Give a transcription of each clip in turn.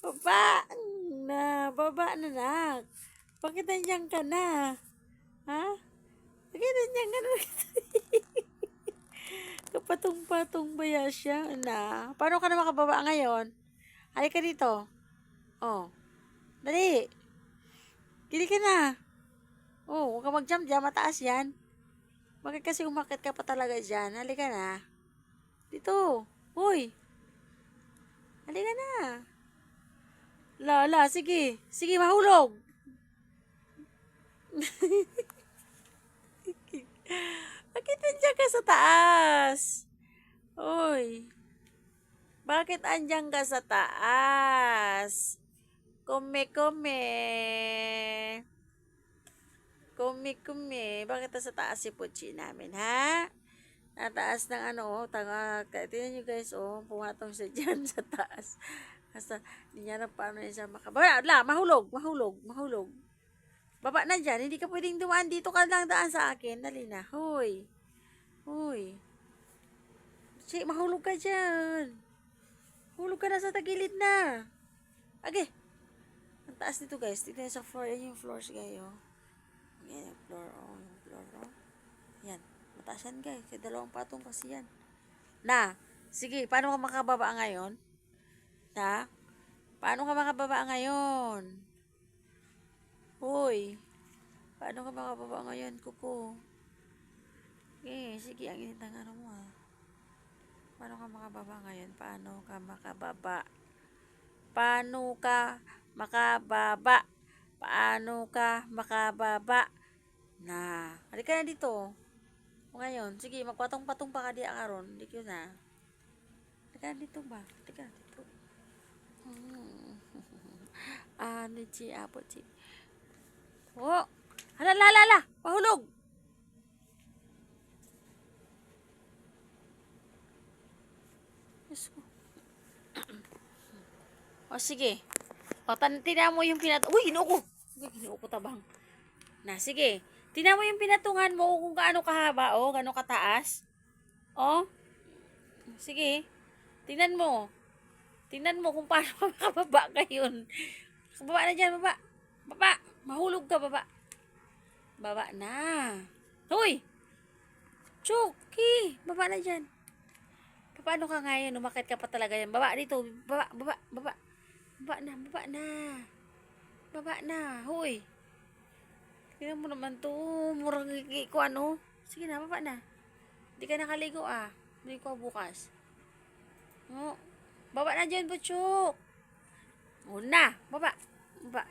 Baba na, baba na nak. Bakit nandiyan ka na? Ha? Bakit nandiyan ka na? Kapatong-patong ba yan siya na? Paano ka na makababa ngayon? Halika dito. Oh, dali. Dili ka na. Oh, huwag ka mag-jump dyan. Mataas yan. Bakit kasi umakit ka pa talaga dyan? Halika na. Dito. Hoy. Halika na. Lala, sige. Sige, mahulog. Bakit nandiyan ka sa taas? Hoy. Bakit andyan ka sa taas? Kume-kume. Kume-kume. Bakit nasa taas si Puchi namin, ha? Nataas ng ano, oh, tanga. Tingnan nyo guys, oh, pumatong siya dyan sa taas. Basta, hindi niya na paano siya makababa. Wala, mahulog, mahulog, mahulog. Baba na dyan, hindi ka pwedeng dumaan dito ka lang daan sa akin. Dali na, huy. Huy. Puchi, mahulog ka dyan. Hulog ka na sa tagilid na. Age. Ang taas dito guys. Dito sa floor. Yan yung floors guys. Oh. Yan yung floor. Oh. Yung floor. Oh. Yan. Mataas yan guys. Kaya dalawang patong kasi yan. Na. Sige. Paano ka makababa ngayon? Na. Paano ka makababa ngayon? Hoy. Paano ka makababa ngayon, kuko? Sige. Ang init ng ano mo ah. Paano ka makababa ngayon? Paano ka makababa? Paano ka makababa? Paano ka makababa? Na, halika na dito. Ngayon, sige, magpatong-patong pa ka di akaron. Hindi ko na. Halika na dito ba? Halika na dito. Ano chi, apo chi. Oh, hala, pahulog. Yes ko. O, sige. O, tina mo yung Uy, hinuko. Hinuko tabang. Na, sige. Tingnan mo yung pinatungan mo kung gaano kahaba, oh, gaano kataas. Oh. Sige. Tingnan mo. Tingnan mo kung paano ka makababa ngayon. Baba na dyan, baba. Baba. Mahulog ka, baba. Baba na. Hoy! Chucky! Baba na dyan. Paano ka ngayon? Umakit ka pa talaga yan. Baba dito. Baba. Baba na. Baba na. Hoy! Tingnan mo naman to. Murang ko ano. Sige na, baba na. Hindi ka nakaligo ah. Hindi ko bukas. Oh. Baba na dyan, Butchok. Una. Baba.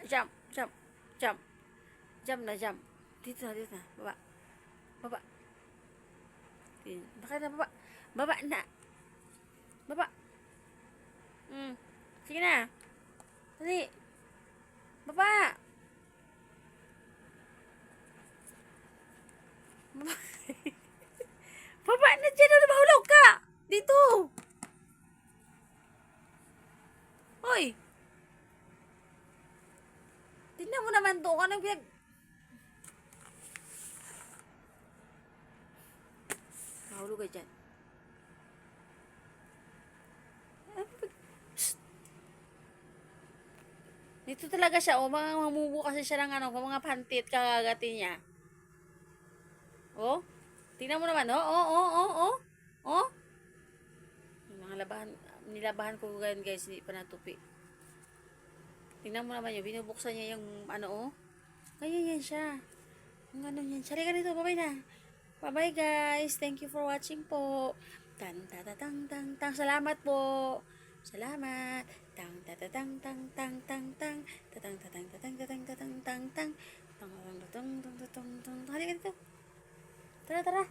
Jump. Jump na. Dito na. Baba. Baka na, baba. Baba na. Baba. Sige na. Dali. Baba. Baba na dyan. Ano, mahulog ka. Dito. Hoy. Tingnan mo naman to. Anong pinag... Mahulog ka dyan. Dito talaga siya. O, mga mamubo kasi siya ng ano, mga pantit kagagati niya. Oh. Tingnan mo naman. Oh. Mga labahan. Nilabahan ko ganyan guys. Hindi pa natupi. Tingnan mo naman yun. Binubuksan niya yung ano oh. Ganyan yan siya. Yung ano yan. Sari ka nito. Bye-bye na. Bye-bye guys. Thank you for watching po. Tang. Salamat po. Salamat. Tang. Halika dito. Tara.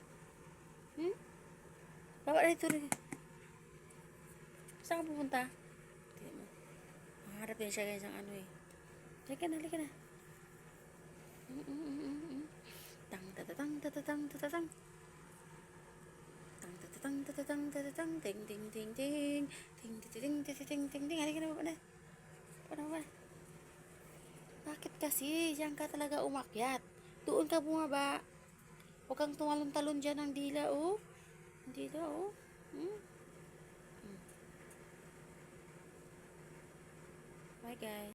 Baba na dito. Saan ka pupunta? Tignan mo. Maharap din siya guys ang ano eh. Halika na. Tang. Ting. Halika na, baba na. Bakit kasi? Diyan ka talaga umakyat. Doon ka bumaba. Huwag kang tumalon-talon dyan ng dila, oh. Dila, oh. Bye guys.